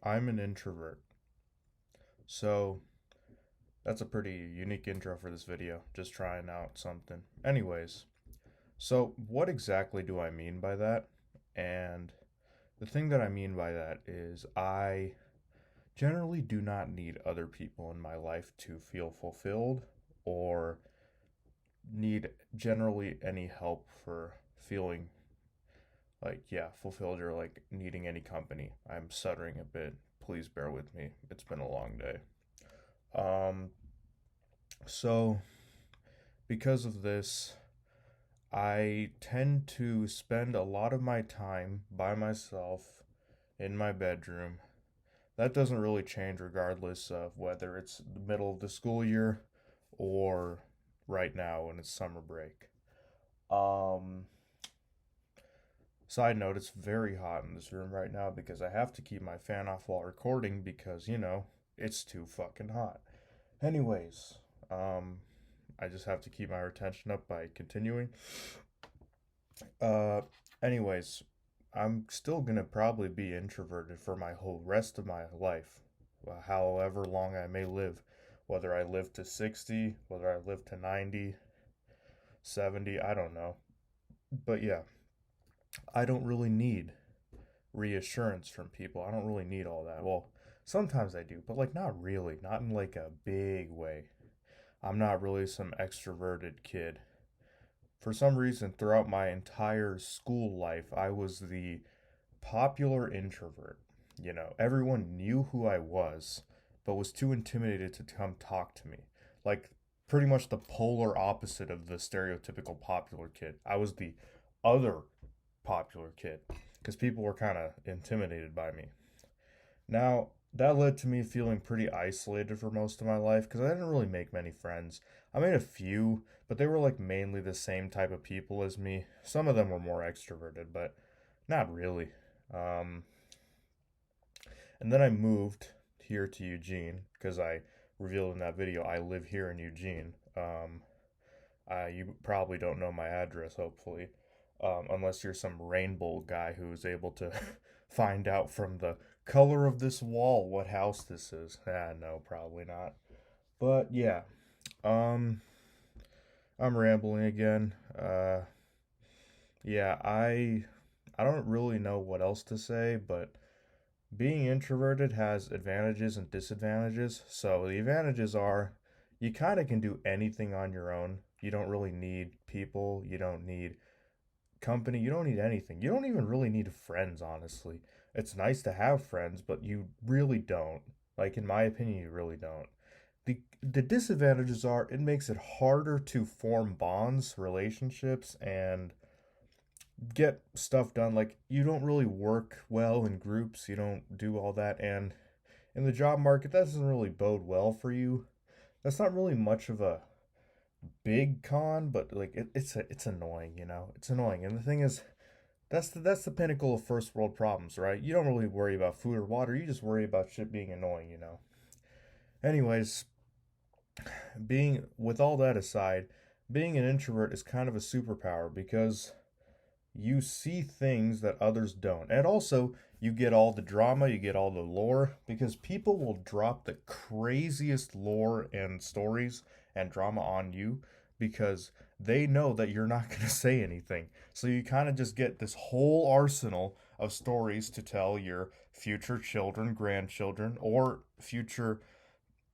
I'm an introvert. So that's a pretty unique intro for this video. Just trying out something. Anyways, so what exactly do I mean by that? And the thing that I mean by that is I generally do not need other people in my life to feel fulfilled or need generally any help for feeling fulfilled or like needing any company. I'm stuttering a bit. Please bear with me. It's been a long day. Um, so because of this, I tend to spend a lot of my time by myself in my bedroom. That doesn't really change regardless of whether it's the middle of the school year or right now when it's summer break. Um, Side note, it's very hot in this room right now because I have to keep my fan off while recording because, it's too fucking hot. Anyways, um, I just have to keep my retention up by continuing. Uh, anyways, I'm still gonna probably be introverted for my whole rest of my life, however long I may live, whether I live to 60, whether I live to 90, 70, I don't know. But yeah, I don't really need reassurance from people. I don't really need all that. Well, sometimes I do, but like not really, not in like a big way. I'm not really some extroverted kid. For some reason, throughout my entire school life, I was the popular introvert. Everyone knew who I was, but was too intimidated to come talk to me. Like, pretty much the polar opposite of the stereotypical popular kid. I was the other popular kid because people were kind of intimidated by me. Now, that led to me feeling pretty isolated for most of my life because I didn't really make many friends. I made a few, but they were like mainly the same type of people as me. Some of them were more extroverted, but not really. Um, and then I moved here to Eugene because I revealed in that video I live here in Eugene. You probably don't know my address, hopefully, unless you're some rainbow guy who's able to find out from the color of this wall what house this is. No, probably not. But yeah, um, I'm rambling again. Yeah, I don't really know what else to say, but being introverted has advantages and disadvantages. So the advantages are you kind of can do anything on your own. You don't really need people. You don't need company. You don't need anything. You don't even really need friends, honestly. It's nice to have friends, but you really don't. Like, in my opinion, you really don't. The disadvantages are it makes it harder to form bonds, relationships, and get stuff done. Like, you don't really work well in groups. You don't do all that. And in the job market, that doesn't really bode well for you. That's not really much of a big con, but like it's annoying, It's annoying. And the thing is, that's the pinnacle of first world problems, right? You don't really worry about food or water, you just worry about shit being annoying. Anyways, being with all that aside, being an introvert is kind of a superpower because you see things that others don't. And also, you get all the drama, you get all the lore, because people will drop the craziest lore and stories and drama on you because they know that you're not going to say anything. So you kind of just get this whole arsenal of stories to tell your future children, grandchildren, or future,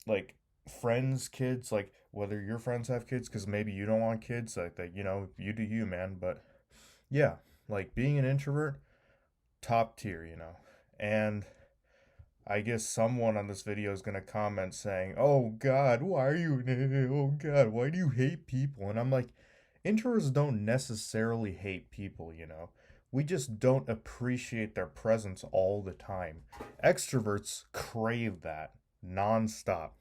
like, friends, kids, like, whether your friends have kids, because maybe you don't want kids, like, that, you do you, man. But yeah, like being an introvert, top tier, And I guess someone on this video is gonna comment saying, "Oh God, why are you? Oh God, why do you hate people?" And I'm like, introverts don't necessarily hate people, We just don't appreciate their presence all the time. Extroverts crave that nonstop,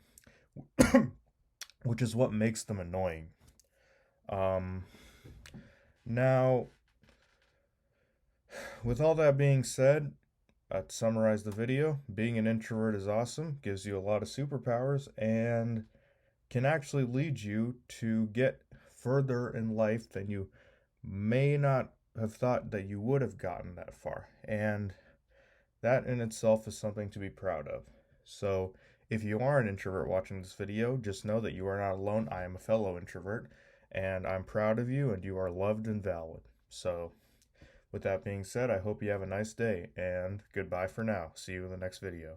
which is what makes them annoying. Um, Now, with all that being said, to summarize the video, being an introvert is awesome, gives you a lot of superpowers, and can actually lead you to get further in life than you may not have thought that you would have gotten that far. And That in itself is something to be proud of. So, if you are an introvert watching this video, just know that you are not alone. I am a fellow introvert, and I'm proud of you, and you are loved and valid. So, with that being said, I hope you have a nice day, and goodbye for now. See you in the next video.